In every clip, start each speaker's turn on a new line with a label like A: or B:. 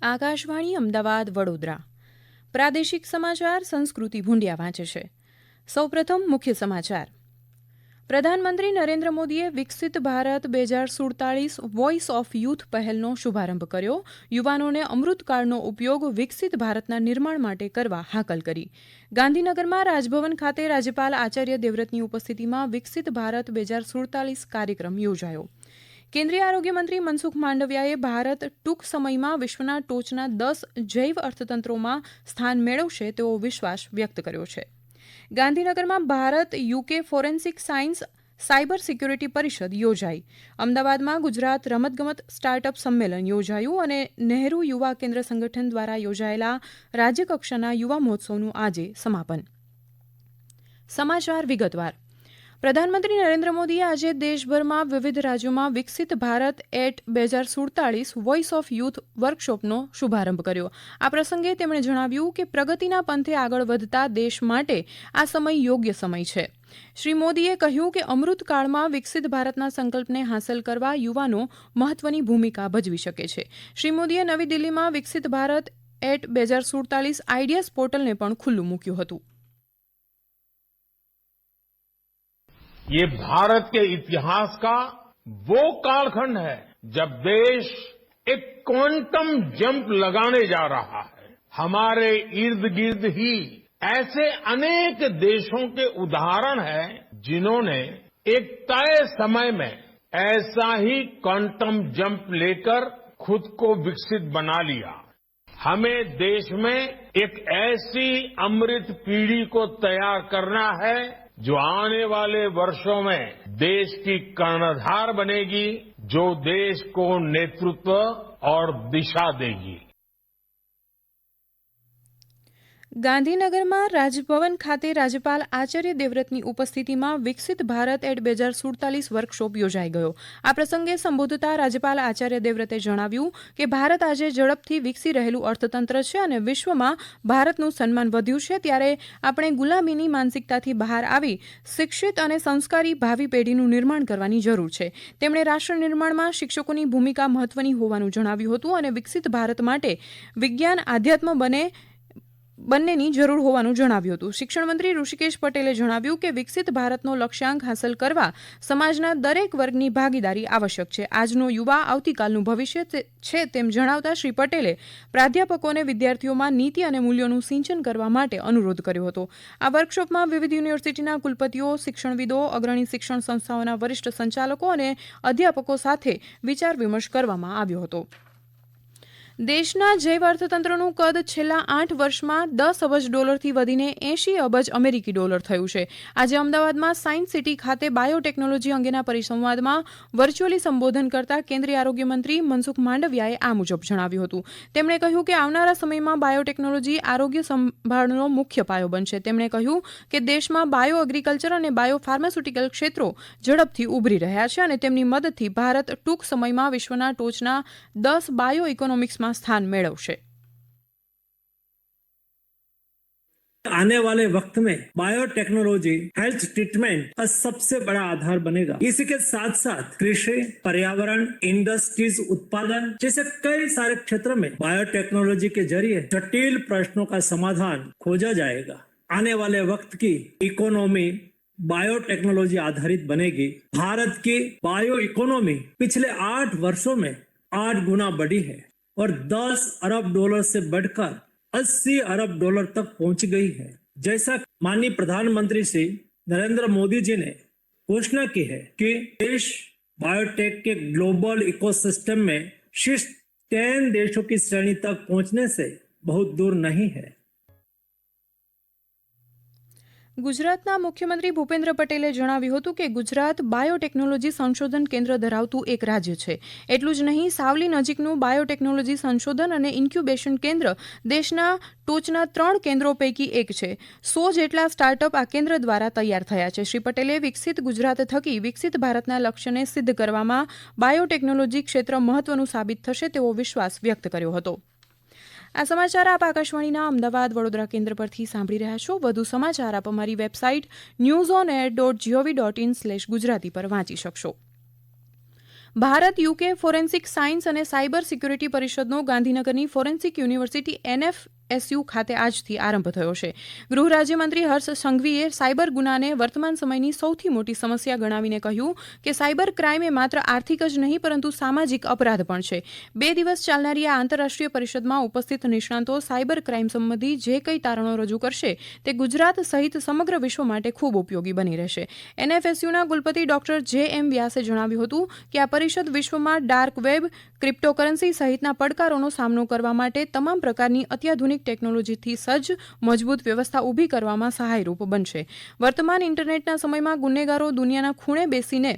A: આકાશવાણી અમદાવાદ વડોદરા પ્રાદેશિક સમાચાર સંસ્કૃતિ ભૂંડિયા વાંચે છે. સૌપ્રથમ મુખ્ય સમાચાર. પ્રધાનમંત્રી નરેન્દ્ર મોદીએ વિકસિત ભારત 2047 વોઇસ ઓફ યુથ પહેલનો શુભારંભ કર્યો. યુવાનોને અમૃતકાળનો ઉપયોગ વિકસિત ભારતના નિર્માણ માટે કરવા હાકલ કરી. ગાંધીનગરમાં રાજભવન ખાતે રાજ્યપાલ આચાર્ય દેવવ્રતની ઉપસ્થિતિમાં વિકસિત ભારત 2047 કાર્યક્રમ યોજાયો. કેન્દ્રીય આરોગ્ય મંત્રી મનસુખ માંડવિયાએ ભારત ટૂંક સમયમાં વિશ્વના ટોચના 10 જૈવ અર્થતંત્રોમાં સ્થાન મેળવશે તેવો વિશ્વાસ વ્યક્ત કર્યો છે. ગાંધીનગરમાં Bharat UK forensic science cyber security પરિષદ યોજાઈ. અમદાવાદમાં ગુજરાત રમતગમત સ્ટાર્ટઅપ સંમેલન યોજાયું અને નહેરુ યુવા કેન્દ્ર સંગઠન દ્વારા યોજાયેલા રાજ્યકક્ષાના યુવા મહોત્સવનું આજે સમાપન. સમાચાર વિગતવાર. પ્રધાનમંત્રી નરેન્દ્ર મોદીએ આજે દેશભરમાં વિવિધ રાજ્યોમાં Viksit Bharat at 2047 voice of youth વર્કશોપનો શુભારંભ કર્યો. આ પ્રસંગે તેમણે જણાવ્યું કે પ્રગતિના પંથે આગળ વધતા દેશ માટે આ સમય યોગ્ય સમય છે. શ્રી મોદીએ કહ્યું કે અમૃતકાળમાં વિકસિત ભારતના સંકલ્પને હાંસલ કરવા યુવાનો મહત્વની ભૂમિકા ભજવી શકે છે. શ્રી મોદીએ નવી દિલ્હીમાં વિકસિત ભારત એટ 2047 આઈડિયાઝ પોર્ટલને પણ ખુલ્લું મૂક્યું હતું.
B: ये भारत के इतिहास का वो कालखंड है जब देश एक क्वांटम जंप लगाने जा रहा है. हमारे इर्द गिर्द ही ऐसे अनेक देशों के उदाहरण हैं जिन्होंने एक तय समय में ऐसा ही क्वांटम जंप लेकर खुद को विकसित बना लिया. हमें देश में एक ऐसी अमृत पीढ़ी को तैयार करना है जो आने वाले वर्षों में देश की कर्णधार बनेगी, जो देश को नेतृत्व और दिशा देगी.
A: ગાંધીનગરમાં રાજભવન ખાતે રાજ્યપાલ આચાર્ય દેવવ્રતની ઉપસ્થિતિમાં વિકસિત ભારત એટ 2047 વર્કશોપ યોજાઈ ગયો. આ પ્રસંગે સંબોધતા રાજ્યપાલ આચાર્ય દેવવ્રતે જણાવ્યું કે ભારત આજે ઝડપથી વિકસી રહેલું અર્થતંત્ર છે અને વિશ્વમાં ભારતનું સન્માન વધ્યું છે. ત્યારે આપણે ગુલામીની માનસિકતાથી બહાર આવી શિક્ષિત અને સંસ્કારી ભાવિ પેઢીનું નિર્માણ કરવાની જરૂર છે. તેમણે રાષ્ટ્ર નિર્માણમાં શિક્ષકોની ભૂમિકા મહત્વની હોવાનું જણાવ્યું હતું અને વિકસિત ભારત માટે વિજ્ઞાન આધ્યાત્મ બંનેની જરૂર હોવાનું જણાવ્યું હતું. શિક્ષણ મંત્રી ઋષિકેશ પટેલે જણાવ્યું કે વિકસિત ભારતનો લક્ષ્યાંક હાંસલ કરવા સમાજના દરેક વર્ગની ભાગીદારી આવશ્યક છે. આજનો યુવા આવતીકાલનું ભવિષ્ય છે તેમ જણાવતા શ્રી પટેલે પ્રાધ્યાપકોને વિદ્યાર્થીઓમાં નીતિ અને મૂલ્યોનું સિંચન કરવા માટે અનુરોધ કર્યો હતો. આ વર્કશોપમાં વિવિધ યુનિવર્સિટીના કુલપતિઓ, શિક્ષણવિદો, અગ્રણી શિક્ષણ સંસ્થાઓના વરિષ્ઠ સંચાલકો અને અધ્યાપકો સાથે વિચાર વિમર્શ કરવામાં આવ્યો હતો. દેશના જૈવ અર્થતંત્રનું કદ છેલ્લા 8 વર્ષમાં $10 અબજથી વધીને $80 અબજ અમેરિકી ડોલર થયું છે. આજે અમદાવાદમાં સાયન્સ સિટી ખાતે બાયોટેકનોલોજી અંગેના પરિસંવાદમાં વર્ચ્યુઅલી સંબોધન કરતા કેન્દ્રીય આરોગ્ય મંત્રી મનસુખ માંડવિયાએ આ મુજબ જણાવ્યું હતું. તેમણે કહ્યું કે આવનારા સમયમાં બાયોટેકનોલોજી આરોગ્ય સંભાળનો મુખ્ય પાયો બનશે. તેમણે કહ્યું કે દેશમાં બાયો એગ્રીકલ્ચર અને બાયો ફાર્માસ્યુટિકલ ક્ષેત્રો ઝડપથી ઉભરી રહ્યા છે અને તેમની મદદથી ભારત ટૂંક સમયમાં વિશ્વના ટોચના 10 બાયો ઇકોનોમિક્સમાં स्थान मेळवशे.
C: आने वाले वक्त में बायोटेक्नोलॉजी हेल्थ ट्रीटमेंट का सबसे बड़ा आधार बनेगा. इसी के साथ साथ कृषि, पर्यावरण, इंडस्ट्रीज, उत्पादन जैसे कई सारे क्षेत्र में बायोटेक्नोलॉजी के जरिए जटिल प्रश्नों का समाधान खोजा जाएगा. आने वाले वक्त की इकोनॉमी बायोटेक्नोलॉजी आधारित बनेगी. भारत की बायो इकोनॉमी पिछले 8 वर्षों में 8 गुना बढ़ी है और $10 अरब से बढ़कर $80 अरब तक पहुंच गई है. जैसा माननीय प्रधानमंत्री श्री नरेंद्र मोदी जी ने घोषणा की है कि देश बायोटेक के ग्लोबल इकोसिस्टम में शीर्ष 10 देशों की श्रेणी तक पहुंचने से बहुत दूर नहीं है.
A: ગુજરાતના મુખ્યમંત્રી ભૂપેન્દ્ર પટેલે જણાવ્યું હતું કે ગુજરાત બાયોટેકનોલોજી સંશોધન કેન્દ્ર ધરાવતું એક રાજ્ય છે. એટલું જ નહીં, સાવલી નજીકનું બાયોટેકનોલોજી સંશોધન અને ઇન્ક્યુબેશન કેન્દ્ર દેશના ટોચના 3 કેન્દ્રો પૈકી એક છે. 100 જેટલા સ્ટાર્ટઅપ આ કેન્દ્ર દ્વારા તૈયાર થયા છે. શ્રી પટેલે વિકસિત ગુજરાત થકી વિકસિત ભારતના લક્ષ્યને સિદ્ધ કરવામાં બાયોટેકનોલોજી ક્ષેત્ર મહત્વનું સાબિત થશે તેવો વિશ્વાસ વ્યક્ત કર્યો હતો. આ સમાચાર આપ આકાશવાણીના અમદાવાદ વડોદરા કેન્દ્ર પરથી સાંભળી રહ્યા છો. વધુ સમાચાર આપ અમારી વેબસાઇટ newsonair.gov.in/ગુજરાતી પર વાંચી શકશો. ભારત યુકે ફોરેન્સિક સાયન્સ અને સાયબર સિક્યુરિટી પરિષદનો ગાંધીનગરની ફોરેન્સિક યુનિવર્સિટી NFSU ખાતે આજથી આરંભ થયો છે. ગૃહ રાજ્યમંત્રી હર્ષ સંઘવીએ સાયબર ગુનાને વર્તમાન સમયની સૌથી મોટી સમસ્યા ગણાવીને કહ્યું કે સાયબર ક્રાઇમ એ માત્ર આર્થિક જ નહીં પરંતુ સામાજિક અપરાધ પણ છે. 2 દિવસ ચાલનારી આ આંતરરાષ્ટ્રીય પરિષદમાં ઉપસ્થિત નિષ્ણાંતો સાયબર ક્રાઇમ સંબંધી જે કંઈ તારણો રજૂ કરશે તે ગુજરાત સહિત સમગ્ર વિશ્વ માટે ખૂબ ઉપયોગી બની રહેશે. NFSUના કુલપતિ ડોક્ટર JM વ્યાસે જણાવ્યું હતું કે આ પરિષદ વિશ્વમાં ડાર્ક વેબ, ક્રિપ્ટોકરન્સી સહિતના પડકારોનો સામનો કરવા માટે તમામ પ્રકારની અત્યાધુનિક ટેકનોલોજીથી સજ્જ મજબૂત વ્યવસ્થા ઊભી કરવામાં સહાયરૂપ બનશે. વર્તમાન ઇન્ટરનેટના સમયમાં ગુનેગારો દુનિયાના ખૂણે બેસીને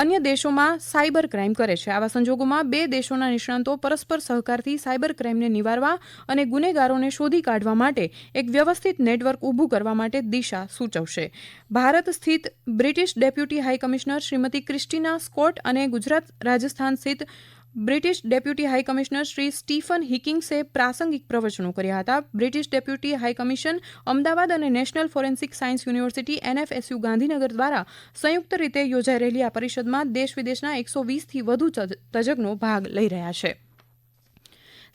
A: અન્ય દેશોમાં સાયબર ક્રાઇમ કરે છે. આવા સંજોગોમાં 2 દેશોના નિષ્ણાંતો પરસ્પર સહકારથી સાયબર ક્રાઇમને નિવારવા અને ગુનેગારોને શોધી કાઢવા માટે એક વ્યવસ્થિત નેટવર્ક ઊભું કરવા માટે દિશા સૂચવશે. ભારત સ્થિત British deputy high commissioner Shrimati Christina Scott અને ગુજરાત રાજસ્થાન સ્થિત British deputy high commissioner Shri Stephen હિકિંગ્સે પ્રાસંગિક પ્રવચનો કર્યા હતા. બ્રિટિશ ડેપ્યુટી હાઈકમિશન અમદાવાદ અને national forensic science university NFSU Gandhinagar દ્વારા સંયુક્ત રીતે યોજાઈ રહેલી આ પરિષદમાં દેશ વિદેશના 120થી વધુ તજજ્ઞો ભાગ લઈ રહ્યા છે.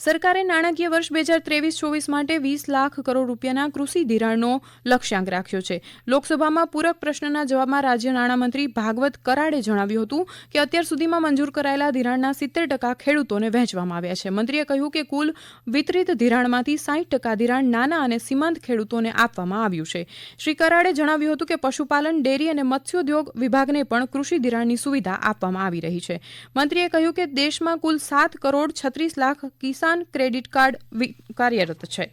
A: સરકારે નાણાકીય વર્ષ 2023-24 માટે 20 લાખ કરોડ રૂપિયાના કૃષિ ધિરાણનો લક્ષ્યાંક રાખ્યો છે. લોકસભામાં પૂરક પ્રશ્નના જવાબમાં રાજ્ય નાણામંત્રી ભાગવત કરાડે જણાવ્યું હતું કે અત્યાર સુધીમાં મંજૂર કરાયેલા ધિરાણના 70% ખેડૂતોને વહેંચવામાં આવ્યા છે. મંત્રીએ કહ્યું કે કુલ વિતરિત ધિરાણમાંથી 60% ધિરાણ નાના અને સીમાંત ખેડૂતોને આપવામાં આવ્યું છે. શ્રી કરાડે જણાવ્યું હતું કે પશુપાલન, ડેરી અને મત્સ્યોદ્યોગ વિભાગને પણ કૃષિ ધિરાણની સુવિધા આપવામાં આવી રહી છે. મંત્રીએ કહ્યું કે દેશમાં કુલ 7 કરોડ 36 લાખ કિસાન ક્રેડિટ કાર્ડ કાર્યરત છે.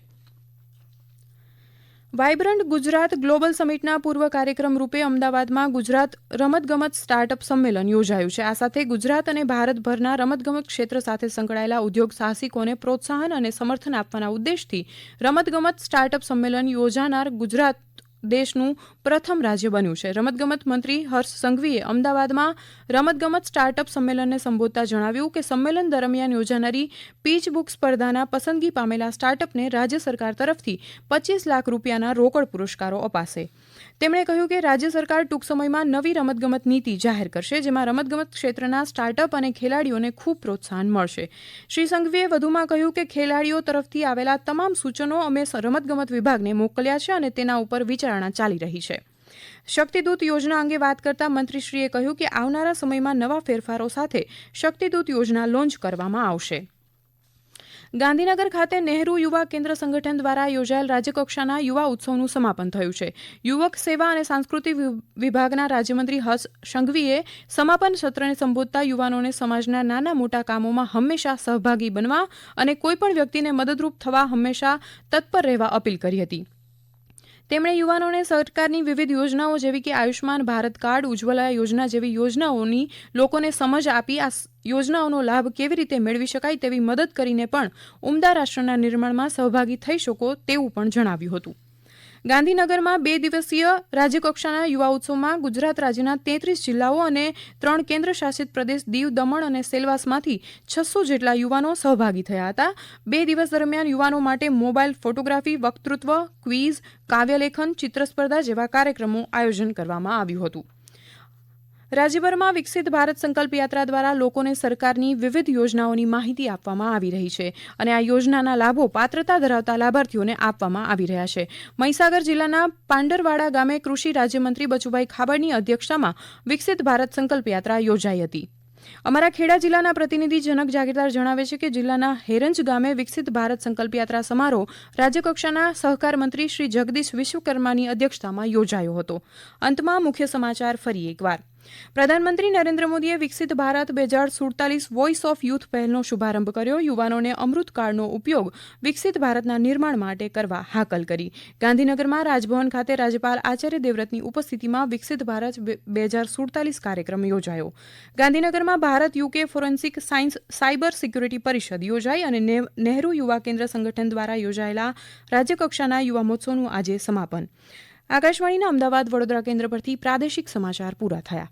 A: વાયબ્રન્ટ ગુજરાત ગ્લોબલ સમિટના પૂર્વ કાર્યક્રમ રૂપે અમદાવાદમાં ગુજરાત રમતગમત સ્ટાર્ટઅપ સંમેલન યોજાયું છે. આ સાથે ગુજરાત અને ભારતભરના રમતગમત ક્ષેત્ર સાથે સંકળાયેલા ઉદ્યોગ સાહસિકોને પ્રોત્સાહન અને સમર્થન આપવાના ઉદ્દેશથી રમતગમત સ્ટાર્ટઅપ સંમેલન યોજાનાર ગુજરાત દેશનું પ્રથમ રાજ્ય બન્યું છે. રમતગમત મંત્રી હર્ષ સંઘવીએ અમદાવાદમાં રમતગમત સ્ટાર્ટઅપ સંમેલનને સંબોધતા જણાવ્યું કે સંમેલન દરમિયાન યોજાનારી પીચ બુક સ્પર્ધાના પસંદગી પામેલા સ્ટાર્ટઅપને રાજ્ય સરકાર તરફથી 25 લાખ રૂપિયાના રોકડ પુરસ્કારો અપાશે. તેમણે કહ્યું કે રાજ્ય સરકાર ટૂંક સમયમાં નવી રમતગમત નીતિ જાહેર કરશે, જેમાં રમતગમત ક્ષેત્રના સ્ટાર્ટઅપ અને ખેલાડીઓને ખૂબ પ્રોત્સાહન મળશે. શ્રી સંઘવીએ વધુમાં કહ્યું કે ખેલાડીઓ તરફથી આવેલા તમામ સૂચનો અમે રમતગમત વિભાગને મોકલ્યા છે અને તેના ઉપર વિચારણા ચાલી રહી છે. શક્તિદૂત યોજના અંગે વાત કરતા મંત્રીશ્રીએ કહ્યું કે આવનારા સમયમાં નવા ફેરફારો સાથે શક્તિદૂત યોજના લોન્ચ કરવામાં આવશે. ગાંધીનગર ખાતે નહેરુ યુવા કેન્દ્ર સંગઠન દ્વારા યોજાયેલ રાજ્યકક્ષાના યુવા ઉત્સવનું સમાપન થયું છે. યુવક સેવા અને સાંસ્કૃતિક વિભાગના રાજ્યમંત્રી હર્ષ સંઘવીએ સમાપન સત્રને સંબોધતા યુવાનોને સમાજના નાના મોટા કામોમાં હંમેશા સહભાગી બનવા અને કોઈપણ વ્યક્તિને મદદરૂપ થવા હંમેશા તત્પર રહેવા અપીલ કરી હતી. તેમણે યુવાનોને સરકારની વિવિધ યોજનાઓ જેવી કે આયુષ્માન ભારત કાર્ડ, ઉજ્જવલા યોજના જેવી યોજનાઓની લોકોને સમજ આપી આ યોજનાઓનો લાભ કેવી રીતે મેળવી શકાય તેવી મદદ કરીને પણ ઉમદા રાષ્ટ્રના નિર્માણમાં સહભાગી થઈ શકો તેવું પણ જણાવ્યું હતું. ગાંધીનગરમાં 2 દિવસીય રાજ્યકક્ષાના યુવા ઉત્સવમાં ગુજરાત રાજ્યના 33 જિલ્લાઓ અને 3 કેન્દ્ર શાસિત પ્રદેશ દીવ, દમણ અને સેલવાસમાંથી 600 જેટલા યુવાનો સહભાગી થયા હતા. 2 દિવસ દરમિયાન યુવાનો માટે મોબાઈલ ફોટોગ્રાફી, વક્તૃત્વ, ક્વિઝ, કાવ્યલેખન, ચિત્ર સ્પર્ધા જેવા કાર્યક્રમો આયોજન કરવામાં આવ્યું હતું. રાજ્યભરમાં વિકસિત ભારત સંકલ્પ યાત્રા દ્વારા લોકોને સરકારની વિવિધ યોજનાઓની માહિતી આપવામાં આવી રહી છે અને આ યોજનાના લાભો પાત્રતા ધરાવતા લાભાર્થીઓને આપવામાં આવી રહ્યા છે. મહીસાગર જિલ્લાના પાંડરવાડા ગામે કૃષિ રાજ્યમંત્રી બચુભાઈ ખાબડની અધ્યક્ષતામાં વિકસિત ભારત સંકલ્પ યાત્રા યોજાઈ હતી. અમારા ખેડા જિલ્લાના પ્રતિનિધિ જનક જાગીરદાર જણાવે છે કે જિલ્લાના હેરંજ ગામે વિકસિત ભારત સંકલ્પ યાત્રા સમારોહ રાજ્યકક્ષાના સહકાર મંત્રી શ્રી જગદીશ વિશ્વકર્માની અધ્યક્ષતામાં યોજાયો હતો. અંતમાં મુખ્ય સમાચાર ફરી એકવાર. પ્રધાનમંત્રી નરેન્દ્ર મોદીએ વિકસિત ભારત 2047 વોઇસ ઓફ યુથ પહેલનો શુભારંભ કર્યો. યુવાનોને અમૃતકાળનો ઉપયોગ વિકસિત ભારતના નિર્માણ માટે કરવા હાકલ કરી. ગાંધીનગરમાં રાજભવન ખાતે રાજ્યપાલ આચાર્ય દેવવ્રતની ઉપસ્થિતિમાં વિકસિત ભારત 2047 કાર્યક્રમ યોજાયો. ગાંધીનગરમાં Bharat UK forensic science cyber security પરિષદ યોજાઈ અને નહેરુ યુવા કેન્દ્ર સંગઠન દ્વારા યોજાયેલા રાજ્યકક્ષાના યુવા મહોત્સવનું આજે સમાપન. આકાશવાણીના અમદાવાદ વડોદરા કેન્દ્ર પરથી પ્રાદેશિક સમાચાર પૂરા થયા.